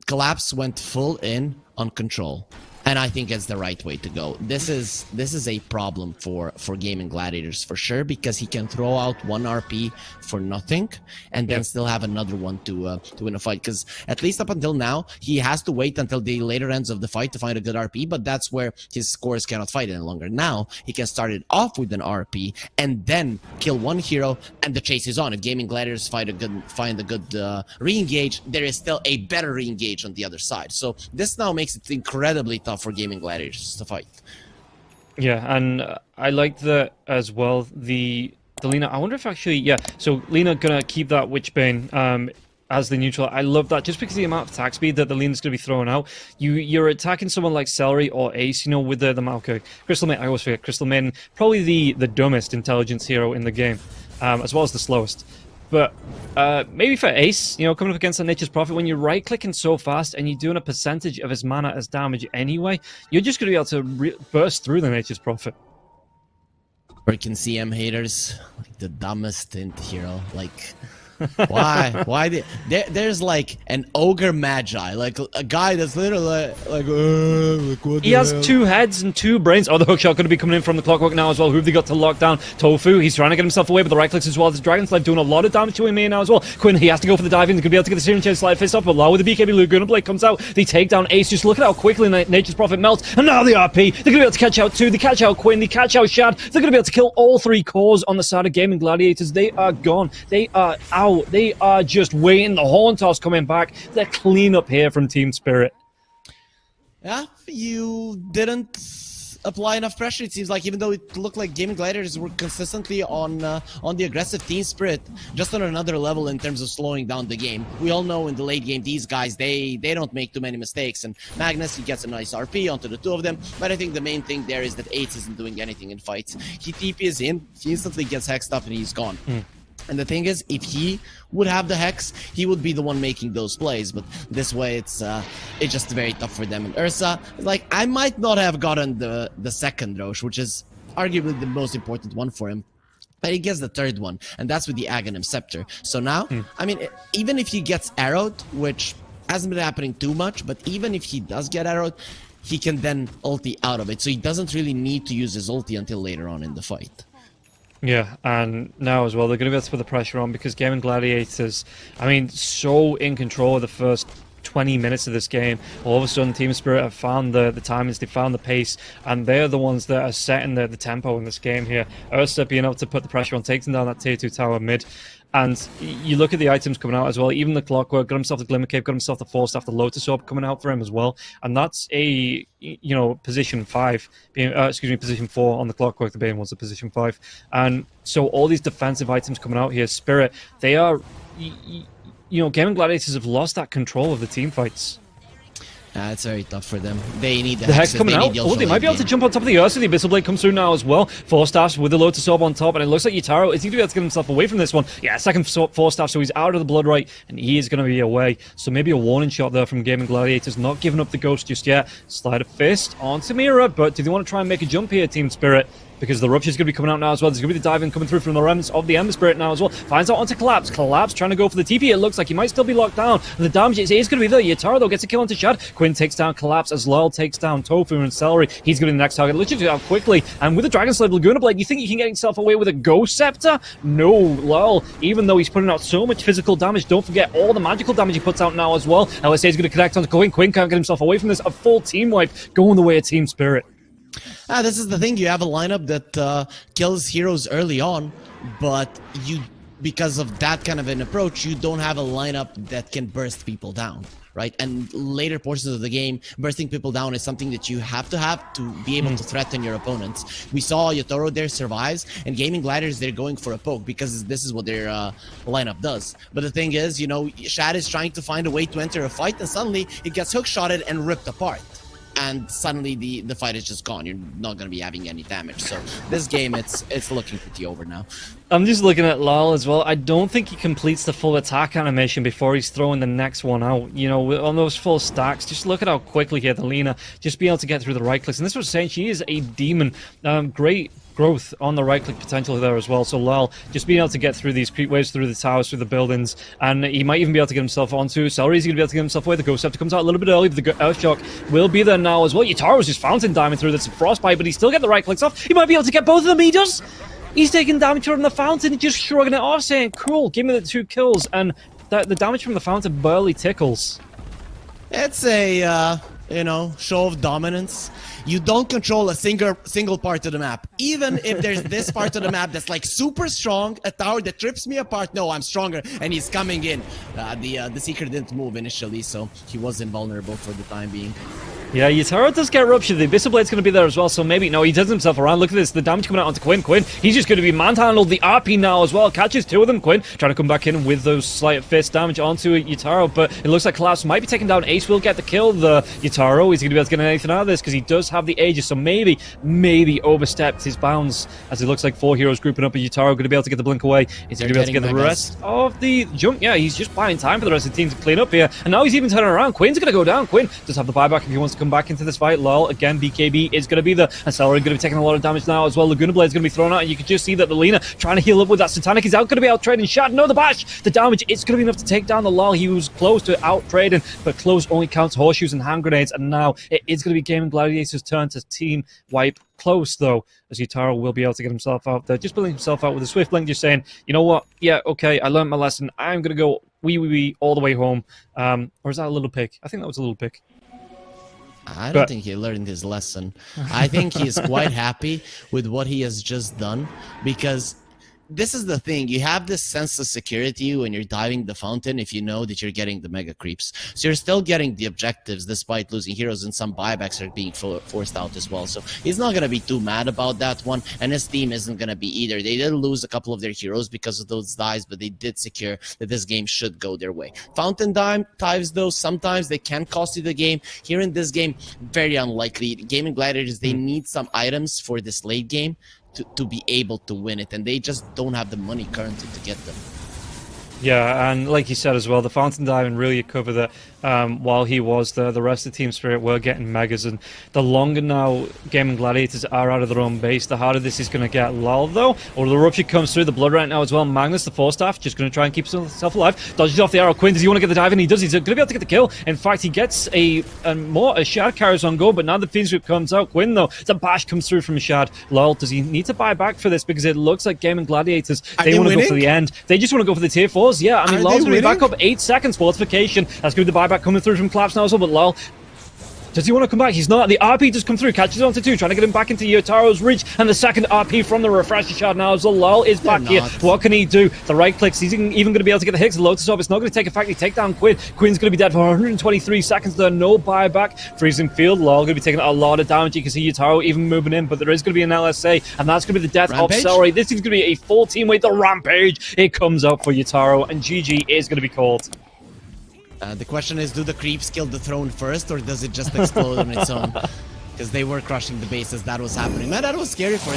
Collapse went full in on control, and I think it's the right way to go. This is a problem for Gaimin Gladiators for sure, because he can throw out one RP for nothing and then still have another one to win a fight. Because at least up until now, he has to wait until the later ends of the fight to find a good RP, but that's where his scores cannot fight any longer. Now he can start it off with an RP and then kill one hero, and the chase is on. If Gaimin Gladiators find a good re-engage, there is still a better re-engage on the other side. So this now makes it incredibly tough for Gaimin Gladiators to fight. Yeah, and I like that as well. The Lina, I wonder if actually, yeah, so Lina gonna keep that Witchbane as the neutral. I love that, just because of the amount of attack speed that the Lina's gonna be throwing out. You're attacking someone like Celery or Ace, you know, with the Maokai. Crystal Maiden, I always forget Crystal Maiden, probably the dumbest intelligence hero in the game, as well as the slowest. But maybe for Ace, you know, coming up against a Nature's Prophet, when you're right-clicking so fast and you're doing a percentage of his mana as damage anyway, you're just going to be able to burst through the Nature's Prophet. Or you can CM haters, like the dumbest hero, like... Why there's like an ogre magi, like a guy that's literally like what he has 2 heads and 2 brains. Oh, the hookshot going to be coming in from the Clockwork now as well. Who have they got to lock down? Tofu, he's trying to get himself away, but the right clicks as well. The Dragon's Life doing a lot of damage to him here now as well. Quinn, he has to go for the dive in. He's going to be able to get the Searing Chain Slide Fist up, but Lau with the BKB Laguna Blade comes out. They take down Ace. Just look at how quickly Nature's Prophet melts, and now the RP. They're going to be able to catch out 2. They catch out Quinn. They catch out Shad. They're going to be able to kill all 3 cores on the side of Gaimin Gladiators. They are gone. They are out. They are just waiting. The Horn Toss coming back. They're clean up here from Team Spirit. Yeah, you didn't apply enough pressure, it seems like, even though it looked like Gaimin Gladiators were consistently on the aggressive. Team Spirit just on another level in terms of slowing down the game. We all know in the late game, these guys, they don't make too many mistakes, and Magnus, he gets a nice RP onto the 2 of them, but I think the main thing there is that Ace isn't doing anything in fights. He TPs in, he instantly gets hexed up, and he's gone. And the thing is, if he would have the Hex, he would be the one making those plays. But this way, it's just very tough for them. And Ursa, like, I might not have gotten the second Roche, which is arguably the most important one for him. But he gets the 3rd one, and that's with the Aghanim Scepter. So now, I mean, even if he gets arrowed, which hasn't been happening too much, but even if he does get arrowed, he can then ulti out of it. So he doesn't really need to use his ulti until later on in the fight. Yeah, and now as well, they're going to be able to put the pressure on, because Gaimin Gladiators, I mean, so in control of the first 20 minutes of this game. All of a sudden, Team Spirit have found the timings, they found the pace, and they're the ones that are setting the tempo in this game here. Ursa being able to put the pressure on, taking down that tier 2 tower mid. And you look at the items coming out as well. Even the Clockwork, got himself the Glimmer Cape, got himself the Force Staff, the Lotus Orb coming out for him as well. And that's a, you know, position 5, being, position 4 on the Clockwork. The Bane was a position 5. And so all these defensive items coming out here, Spirit, they are, you know, Gaimin Gladiators have lost that control of the team fights. It's very tough for them. They need the Hex coming out. Oh, they might be able to jump on top of the Ursa. The Abyssal Blade comes through now as well. 4 staffs with the Lotus Orb on top, and it looks like Yataro is going to be able to get himself away from this one. Yeah, second 4 staff, so he's out of the Blood Right, and he is going to be away. So maybe a warning shot there from Gaimin Gladiators, not giving up the Ghost just yet. Slide a fist onto Mira, but do they want to try and make a jump here, Team Spirit? because the Rupture's going to be coming out now as well. There's going to be the diving coming through from the remnants of the Ember Spirit now as well. Finds out onto Collapse. Collapse trying to go for the TP. It looks like he might still be locked down. And the damage is going to be there. Yataro, though, gets a kill onto Shad. Quinn takes down Collapse as Lyle takes down Tofu and Celery. He's going to be the next target. Let's just do that quickly. And with the Dragon Slave Laguna Blade, you think you can get himself away with a Ghost Scepter? No, Lyle, even though he's putting out so much physical damage, don't forget all the magical damage he puts out now as well. LSA is going to connect onto Quinn. Quinn can't get himself away from this. A full team wipe going the way of Team Spirit. This is the thing. You have a lineup that kills heroes early on, but because of that kind of an approach, you don't have a lineup that can burst people down, right? And later portions of the game, bursting people down is something that you have to be able to threaten your opponents. We saw Yotaro there survives, and Gaimin Gladiators, they're going for a poke because this is what their lineup does. But the thing is, Shad is trying to find a way to enter a fight, and suddenly it gets hook-shotted and ripped apart. And suddenly the fight is just gone. You're not going to be having any damage. So this game, it's looking pretty over now. I'm just looking at Lal as well. I don't think he completes the full attack animation before he's throwing the next one out. On those full stacks, just look at how quickly here the Lina just being able to get through the right clicks. And this was saying she is a demon. Great growth on the right click potential there as well. So Lal just being able to get through these creep waves, through the towers, through the buildings, and he might even be able to get himself onto Celery's going to be able to get himself away. The Ghost Scepter comes out a little bit early, but the Earthshock will be there now as well. Yataro's just fountain diving through this Frostbite, but he still get the right clicks off. He might be able to get both of them. He does. He's taking damage from the fountain and just shrugging it off, saying, cool, give me the 2 kills. And the damage from the fountain barely tickles. It's a show of dominance. You don't control a single part of the map. Even if there's this part of the map that's like super strong, a tower that trips me apart. No, I'm stronger, and he's coming in. The Seeker didn't move initially, so he was invulnerable for the time being. Yeah, Yataro does get ruptured. The Abyssal Blade's going to be there as well, so maybe... No, he turns himself around. Look at this. The damage coming out onto Quinn. Quinn, he's just going to be manhandled. The RP now as well. Catches 2 of them. Quinn trying to come back in with those slight fist damage onto Yataro, but it looks like Collapse might be taking down Ace. Will get the kill. The Yataro, is he going to be able to get anything out of this? Because he does have the Aegis, so maybe overstepped his bounds, as it looks like 4 heroes grouping up, and Yataro going to be able to get the blink away. Is he going to be able to get the rest of the jump? Yeah, he's just buying time for the rest of the team to clean up here, and now he's even turning around. Quinn's going to go down. Quinn does have the buyback if he wants to come back into this fight. Lol, again, BKB is going to be there, and Celery going to be taking a lot of damage now as well. Laguna Blade's going to be thrown out, and you can just see that the Lina trying to heal up with that Satanic is out, going to be out trading Shad. No, the bash, the damage, it's going to be enough to take down the Lol. He was close to out trading, but close only counts horseshoes and hand grenades, and now it is going to be Gaimin Gladiators' turn to team wipe. Close though, as Yataro will be able to get himself out there, just building himself out with a swift blink, just saying, you know what, yeah, okay, I learned my lesson, I'm going to go wee all the way home. Or is that a little pick? I think that was a little pick. I don't think he learned his lesson. I think he is quite happy with what he has just done, because this is the thing. You have this sense of security when you're diving the fountain if you know that you're getting the mega creeps. So you're still getting the objectives despite losing heroes, and some buybacks are being forced out as well. So he's not going to be too mad about that one, and his team isn't going to be either. They did lose a couple of their heroes because of those dives, but they did secure that this game should go their way. Fountain dives, though, sometimes they can cost you the game. Here in this game, very unlikely. Gaimin Gladiators, they need some items for this late game to be able to win it, and they just don't have the money currently to get them. Yeah, and like you said as well, the Fountain Diving really covered that while he was there. The rest of Team Spirit were getting megas, and the longer now Gaimin Gladiators are out of their own base, the harder this is going to get. Lol, though, or the Rupture comes through, the Blood right now as well. Magnus, the Force Staff, just going to try and keep himself alive. Dodges off the arrow. Quinn, does he want to get the dive in? He does. He's going to be able to get the kill. In fact, he gets a Shad carries on go, but now the Fiend Sweep comes out. Quinn, though, the bash comes through from Shad. Lol, does he need to buy back for this? Because it looks like Gaimin Gladiators, they want to go for the end. They just want to go for the tier 4s. Yeah, I mean, Lol's going to be back up 8 seconds. Fortification. That's going to be the buyback coming through from Collapse now as well, but Lol, does he want to come back? He's not. The RP does come through, catches onto 2, trying to get him back into Yotaro's reach, and the second RP from the Refresher Shard now as well. Lol is back here. What can he do? The right clicks, he's even going to be able to get the hits. The Lotus Orb, it's not going to take effect. He take down Quinn. Quinn's going to be dead for 123 seconds there. No buyback. Freezing Field. Lol going to be taking a lot of damage. You can see Yotaro even moving in, but there is going to be an LSA, and that's going to be the death of Celery. This is going to be a full team with the Rampage. It comes up for Yotaro, and GG is going to be called. The question is, do the creeps kill the throne first, or does it just explode on its own? Because they were crushing the bases. That was happening. Man, that was scary for